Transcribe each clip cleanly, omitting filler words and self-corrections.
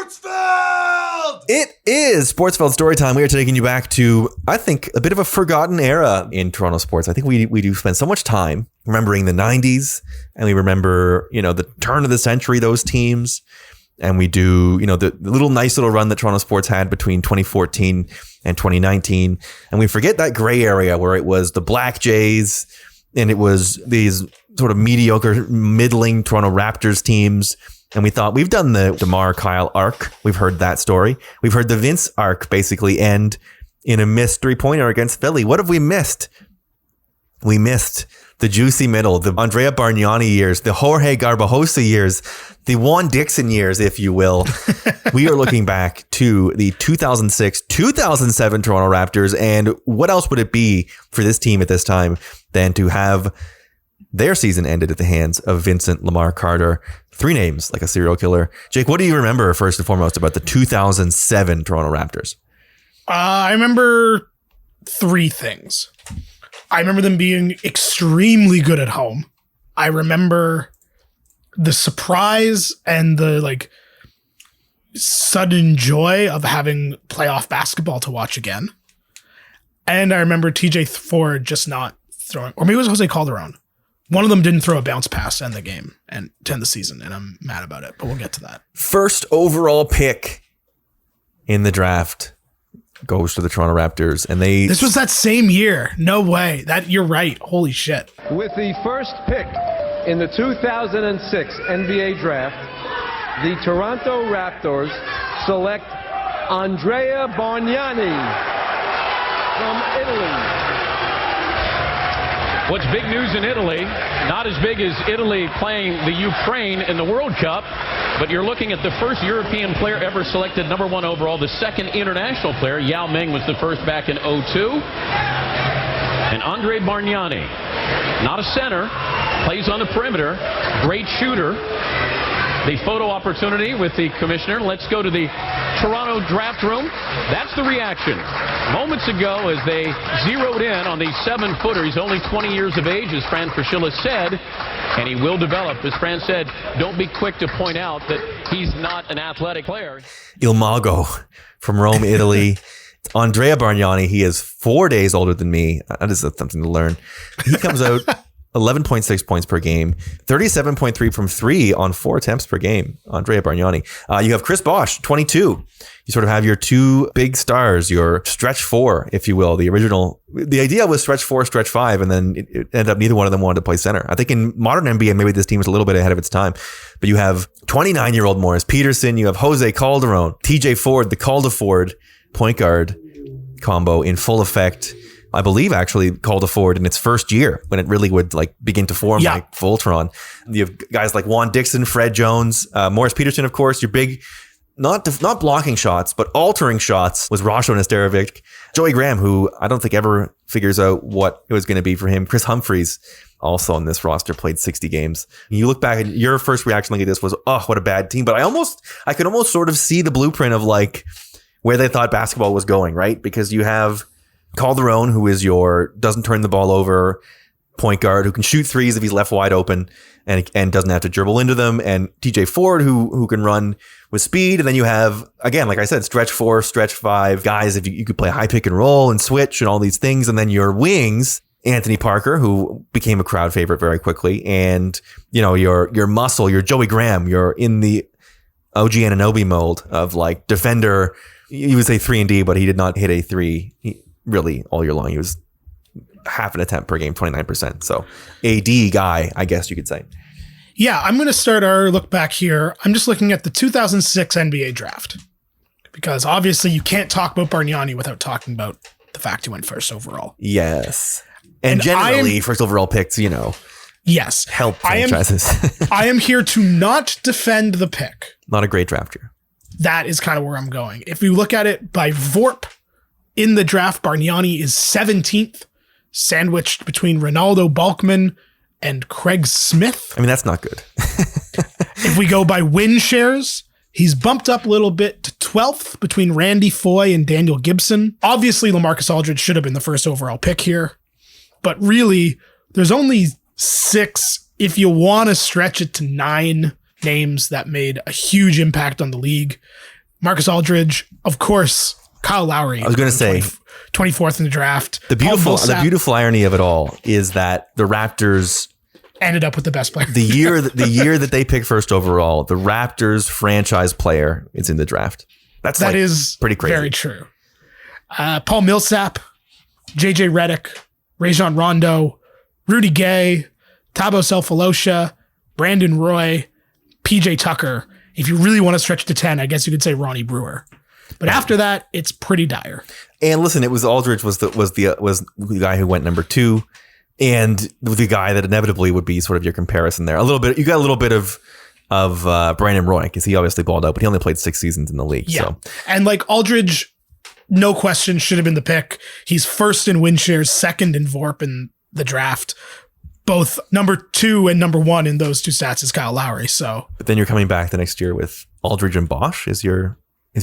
Sportsfeld! It is Sportsfeld Storytime. We are taking you back to, I think, a bit of a forgotten era in Toronto sports. I think we do spend so much time remembering the 90s, and we remember, the turn of the century, those teams. And we do, the nice little run that Toronto sports had between 2014 and 2019. And we forget that gray area where it was the Black Jays and it was these sort of mediocre, middling Toronto Raptors teams. And we thought, we've done the DeMar Kyle arc. We've heard that story. We've heard the Vince arc basically end in a missed three-pointer against Philly. What have we missed? We missed the juicy middle, the Andrea Bargnani years, the Jorge Garbajosa years, the Juan Dixon years, if you will. We are looking back to the 2006-2007 Toronto Raptors. And what else would it be for this team at this time than to have their season ended at the hands of Vincent Lamar Carter? Three names like a serial killer. Jake, what do you remember first and foremost about the 2007 Toronto Raptors? I remember three things. I remember them being extremely good at home. I remember the surprise and the sudden joy of having playoff basketball to watch again. And I remember TJ Ford just not throwing, or maybe it was Jose Calderon. One of them didn't throw a bounce pass to end the game and to end the season, and I'm mad about it, but we'll get to that. First overall pick in the draft goes to the Toronto Raptors, and this was that same year. No way. You're right. Holy shit. With the first pick in the 2006 NBA draft, the Toronto Raptors select Andrea Bargnani from Italy. What's big news in Italy? Not as big as Italy playing the Ukraine in the World Cup, but you're looking at the first European player ever selected number 1 overall, the second international player. Yao Ming was the first back in 2002. And Andre Bargnani, not a center, plays on the perimeter, great shooter. The photo opportunity with the commissioner. Let's go to the Toronto draft room. That's the reaction. Moments ago, as they zeroed in on the 7-footer, he's only 20 years of age, as Fran Fraschilla said, and he will develop. As Fran said, don't be quick to point out that he's not an athletic player. Il Mago from Rome, Italy. It's Andrea Bargnani. He is 4 days older than me. That is something to learn. He comes out 11.6 points per game, 37.3 from three on 4 attempts per game. Andrea Bargnani. You have Chris Bosh, 22. You sort of have your two big stars, your stretch four, if you will. The idea was stretch 4, stretch 5, and then it ended up neither one of them wanted to play center. I think in modern NBA, maybe this team is a little bit ahead of its time. But you have 29-year-old Morris Peterson. You have Jose Calderon, TJ Ford, the Calder-Ford point guard combo in full effect. I believe actually called a Ford in its first year when it really would begin to form like Voltron. You have guys like Juan Dixon, Fred Jones, Morris Peterson, of course, your big, not blocking shots, but altering shots was Rasho Nesterovic. Joey Graham, who I don't think ever figures out what it was going to be for him. Chris Humphries, also on this roster, played 60 games. You look back and your first reaction like this was, oh, what a bad team. But I could almost sort of see the blueprint of where they thought basketball was going, right? Because you have Calderon, who is doesn't turn the ball over point guard, who can shoot threes if he's left wide open and doesn't have to dribble into them, and TJ Ford, who can run with speed. And then you have, again, like I said, stretch 4, stretch 5 guys. If you could play high pick and roll and switch and all these things. And then your wings, Anthony Parker, who became a crowd favorite very quickly, and your muscle, your Joey Graham, you're in the OG Anunoby mold of defender. He would say 3 and D, but he did not hit a 3. Really all year long. He was half an attempt per game, 29%. So AD guy, I guess you could say. Yeah, I'm going to start our look back here. I'm just looking at the 2006 NBA draft because obviously you can't talk about Bargnani without talking about the fact he went first overall. Yes. And generally first overall picks, yes, help franchises. I am here to not defend the pick. Not a great draft year. That is kind of where I'm going. If you look at it by VORP, in the draft, Bargnani is 17th, sandwiched between Ronaldo Balkman and Craig Smith. I mean, that's not good. If we go by win shares, he's bumped up a little bit to 12th between Randy Foye and Daniel Gibson. Obviously, LaMarcus Aldridge should have been the first overall pick here, but really, there's only 6, if you want to stretch it to 9 names that made a huge impact on the league. Marcus Aldridge, of course, Kyle Lowry. I was going to say 24th in the draft. The beautiful irony of it all is that the Raptors ended up with the best player. The year that they picked first overall, the Raptors franchise player is in the draft. That is pretty crazy. Very true. Paul Millsap, JJ Redick, Rajon Rondo, Rudy Gay, Thabo Sefolosha, Brandon Roy, PJ Tucker. If you really want to stretch to 10, I guess you could say Ronnie Brewer. But after that, it's pretty dire. And listen, it was Aldridge was the guy who went number 2, and the guy that inevitably would be sort of your comparison there. You got a little bit of Brandon Roy, because he obviously balled out, but he only played 6 seasons in the league. Yeah, so. And like Aldridge, no question, should have been the pick. He's first in win shares, second in VORP in the draft. Both number 2 and number 1 in those 2 stats is Kyle Lowry. So, but then you're coming back the next year with Aldridge and Bosch is your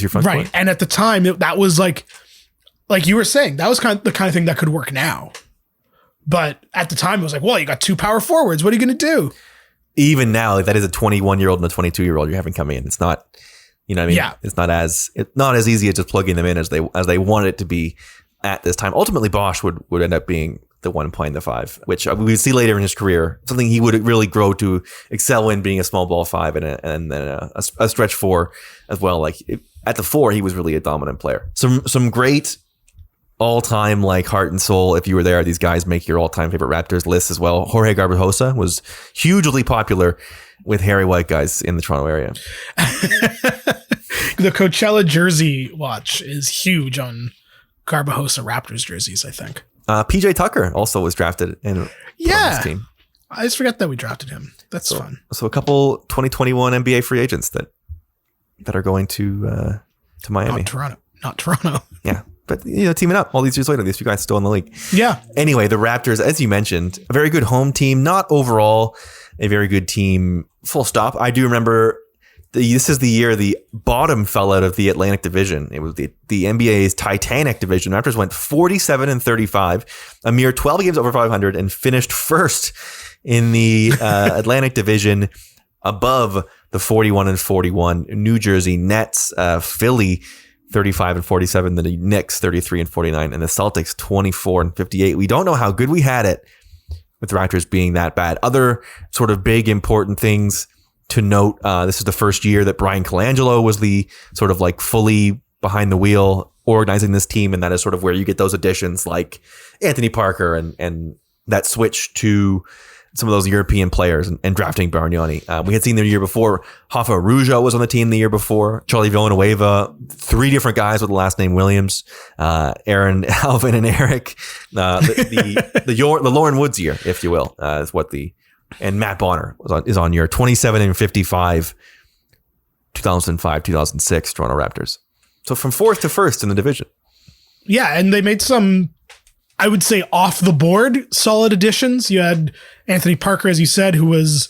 front right. court. And at the time, that was like you were saying, that was the kind of thing that could work now. But at the time, it was like, well, you got 2 power forwards. What are you going to do? Even now, that is a 21-year-old and a 22-year-old you're having coming in. It's not, you know what I mean? Yeah. It's not as easy as just plugging them in as they wanted it to be at this time. Ultimately, Bosch would end up being the one playing the 5, which we would see later in his career, something he would really grow to excel in, being a small ball 5 and then a stretch 4 as well. Like at the 4, he was really a dominant player. Some great all-time like heart and soul, if you were there, these guys make your all-time favorite Raptors list as well. Jorge Garbajosa was hugely popular with hairy white guys in the Toronto area. The Coachella jersey watch is huge on Garbajosa Raptors jerseys, I think. PJ Tucker also was drafted in this team. I just forgot that we drafted him. That's fun. So a couple 2021 NBA free agents that are going to Miami. Not Toronto. Yeah. But, teaming up all these years later, these 2 guys still in the league. Yeah. Anyway, the Raptors, as you mentioned, a very good home team, not overall a very good team, full stop. I do remember this is the year the bottom fell out of the Atlantic Division. It was the NBA's Titanic division. Raptors went 47-35, a mere 12 games over 500, and finished first in the Atlantic Division, above the 41-41 New Jersey Nets, Philly 35-47, the Knicks 33-49, and the Celtics 24-58. We don't know how good we had it with the Raptors being that bad. Other sort of big important things to note, this is the first year that Bryan Colangelo was the sort of like fully behind the wheel organizing this team, and that is sort of where you get those additions like Anthony Parker and that switch to some of those European players and drafting Bargnani. We had seen the year before, Rafa Arujo was on the team the year before, Charlie Villanueva, 3 different guys with the last name Williams, Aaron, Alvin, and Eric. The Lauren Woods year, if you will, is what and Matt Bonner is on year 27-55, 2005, 2006 Toronto Raptors. So from 4th to 1st in the division. Yeah, and they made some, I would say, off the board solid additions. You had Anthony Parker, as you said, who was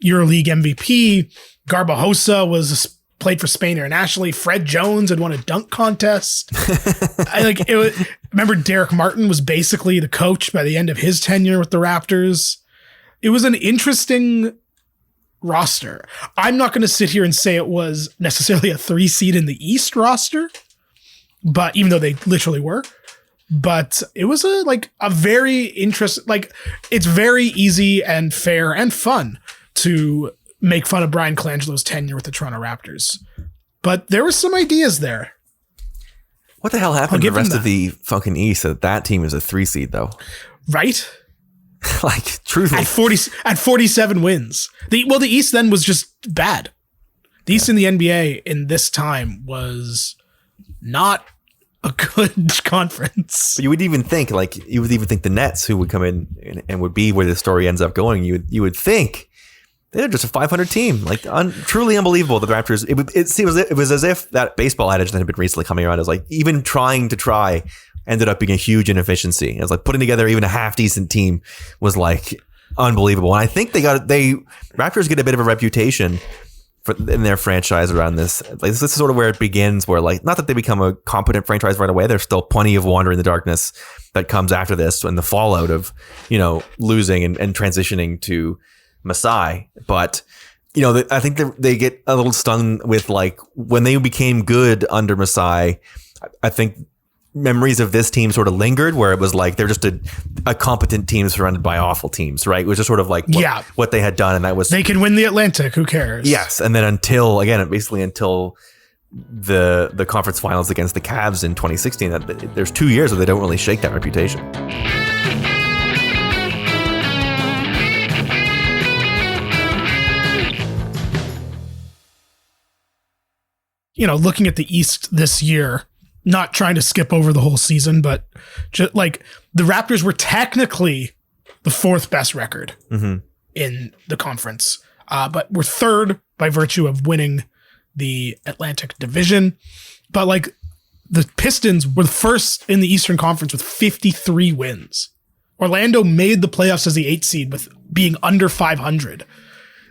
EuroLeague MVP. Garbajosa played for Spain internationally. Fred Jones had won a dunk contest. Remember Derek Martin was basically the coach by the end of his tenure with the Raptors. It was an interesting roster. I'm not going to sit here and say it was necessarily a 3 seed in the East roster, but even though they literally were. But it was a very interesting, it's very easy and fair and fun to make fun of Bryan Colangelo's tenure with the Toronto Raptors. But there were some ideas there. What the hell happened to the rest of the fucking East? That team is a 3 seed though. Right? Truthfully. At 47 wins. The East then was just bad. The East in the NBA in this time was not a good conference. But you would even think the Nets, who would come in and would be where the story ends up going, you would think they're just a 500 team, truly unbelievable. The Raptors, it was as if that baseball adage that had been recently coming around is even trying to try ended up being a huge inefficiency. It was putting together even a half decent team was unbelievable. And I think Raptors get a bit of a reputation in their franchise around this. This is sort of where it begins, where not that they become a competent franchise right away. There's still plenty of wander in the darkness that comes after this and the fallout of, losing and transitioning to Masai. But I think they get a little stung with like when they became good under Masai. I think memories of this team sort of lingered where it was like they're just a competent team surrounded by awful teams, right? It was just sort of like what they had done, and that was they can win the Atlantic. Who cares? Yes, and then until the conference finals against the Cavs in 2016, that there's 2 years where they don't really shake that reputation. Looking at the East this year, not trying to skip over the whole season, but just like the Raptors were technically the fourth best record in the conference, but we're third by virtue of winning the Atlantic Division. But like the Pistons were the first in the Eastern Conference with 53 wins. Orlando made the playoffs as the 8th seed with being under 500.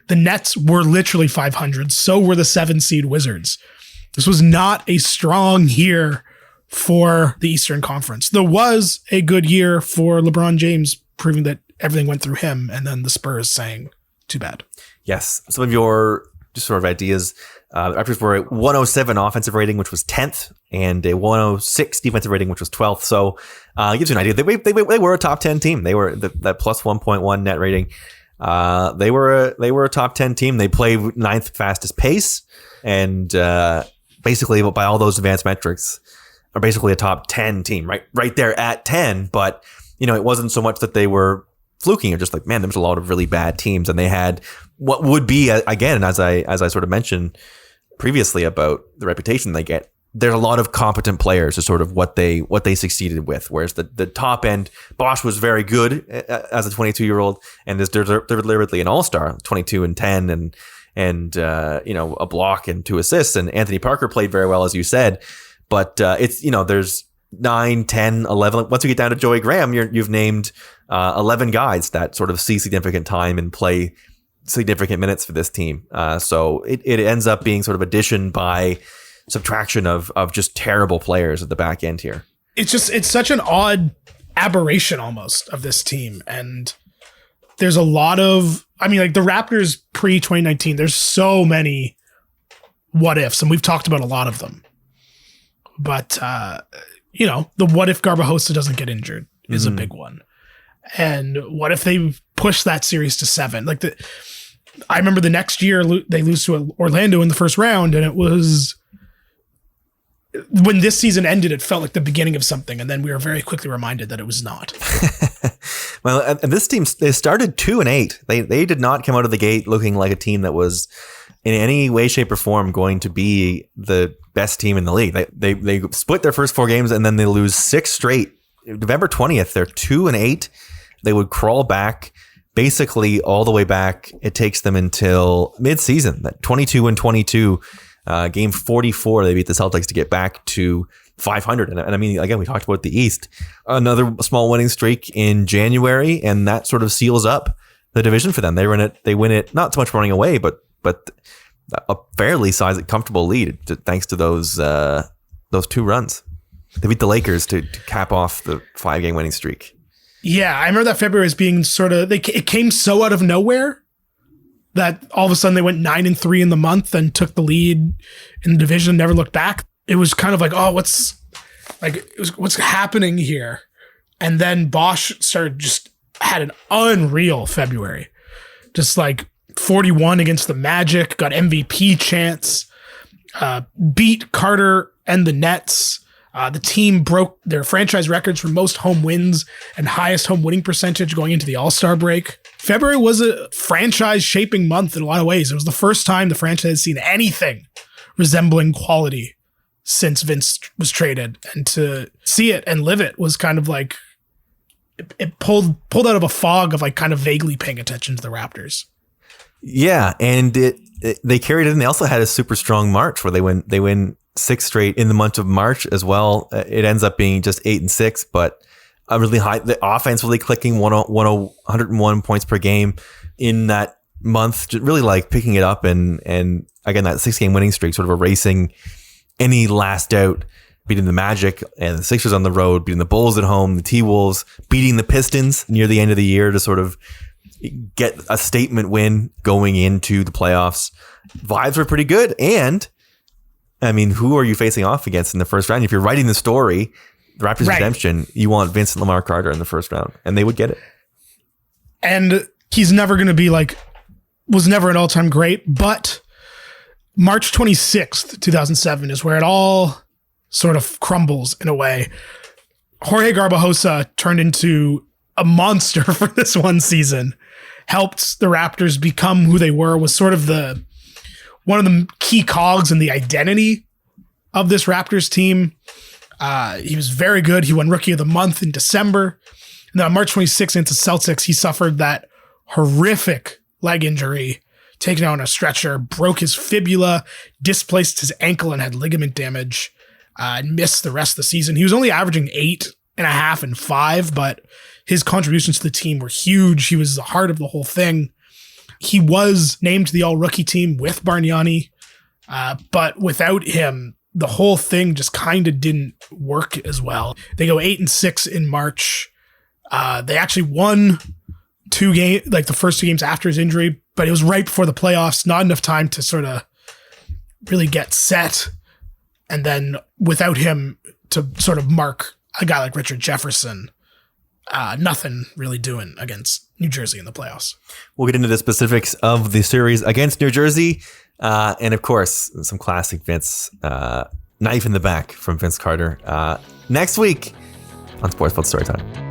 The Nets were literally 500. So were the 7 seed Wizards. This was not a strong year for the Eastern Conference. There was a good year for LeBron James, proving that everything went through him, and then the Spurs saying, too bad. Yes. Some of your just sort of ideas. The Raptors were a 107 offensive rating, which was 10th, and a 106 defensive rating, which was 12th. So it gives you an idea. They were a top 10 team. They were that plus 1.1 net rating. They were a top 10 team. They played 9th fastest pace, and basically by all those advanced metrics are basically a top 10 team, right there at 10. But it wasn't so much that they were fluking. Or just like, man, there was a lot of really bad teams, and they had what would be, again, as I sort of mentioned previously about the reputation they get, there's a lot of competent players is sort of what they succeeded with. Whereas the top end, Bosch was very good as a 22-year-old and is deliberately an all-star, 22 and 10 and a block and 2 assists. And Anthony Parker played very well, as you said. But it's, there's 9, 10, 11. Once you get down to Joey Graham, you've named 11 guys that sort of see significant time and play significant minutes for this team. So it ends up being sort of addition by subtraction of just terrible players at the back end here. It's such an odd aberration almost of this team. And there's a lot of, like the Raptors pre-2019, there's so many what ifs, and we've talked about a lot of them. But, the what if Garbajosa doesn't get injured is a big one. And what if they push that series to 7? I remember the next year they lose to Orlando in the first round, and it was when this season ended, it felt like the beginning of something, and then we were very quickly reminded that it was not. Well, and this team, they started 2-8. They did not come out of the gate looking like a team that was in any way, shape, or form going to be the best team in the league. They split their first 4 games, and then they lose 6 straight. November 20th, they're 2-8. They would crawl back basically all the way back. It takes them until mid-season, that 22-22. Game 44, they beat the Celtics to get back to 500. And again, we talked about the East. Another small winning streak in January, and that sort of seals up the division for them. They win it, not so much running away, but a fairly comfortable lead thanks to those 2 runs. They beat the Lakers to cap off the 5-game winning streak. Yeah, I remember that February as being sort of, it came so out of nowhere that all of a sudden they went 9-3 in the month and took the lead in the division, never looked back. It was kind of like, oh, what's happening here? And then Bosch had an unreal February. Just like 41 against the Magic, got MVP chance, beat Carter and the Nets. The team broke their franchise records for most home wins and highest home winning percentage going into the All-Star break. February was a franchise-shaping month in a lot of ways. It was the first time the franchise had seen anything resembling quality since Vince was traded. And to see it and live it was kind of like, it pulled out of a fog of like kind of vaguely paying attention to the Raptors. Yeah, and they carried it in. They also had a super strong March where they win 6 straight in the month of March as well. It ends up being just 8-6, but a really high. The offense really clicking 101 points per game in that month, just really like picking it up and again that 6-game winning streak, sort of erasing any last doubt. Beating the Magic and the Sixers on the road, beating the Bulls at home, the T-Wolves, beating the Pistons near the end of the year to sort of get a statement win going into the playoffs. Vibes were pretty good. And I mean, who are you facing off against in the first round? If you're writing the story, the Raptors redemption, you want Vincent Lamar Carter in the first round, and they would get it. And he's never going to be was never an all-time great, but March 26th, 2007 is where it all sort of crumbles in a way. Jorge Garbajosa turned into a monster for this one season, helped the Raptors become who they were, was sort of one of the key cogs in the identity of this Raptors team. He was very good. He won Rookie of the Month in December. And then on March 26th into Celtics, he suffered that horrific leg injury, taken out on a stretcher, broke his fibula, displaced his ankle and had ligament damage, and missed the rest of the season. He was only averaging 8.5 and 5, but his contributions to the team were huge. He was the heart of the whole thing. He was named to the all-rookie team with Bargnani, but without him, the whole thing just kind of didn't work as well. They go 8-6 in March. They actually won 2 games, the first 2 games after his injury, but it was right before the playoffs, not enough time to sort of really get set. And then without him to sort of mark a guy like Richard Jefferson, nothing really doing against New Jersey in the playoffs. We'll get into the specifics of the series against New Jersey. And of course, some classic Vince, knife in the back from Vince Carter, next week on Sportsfeld Storytime.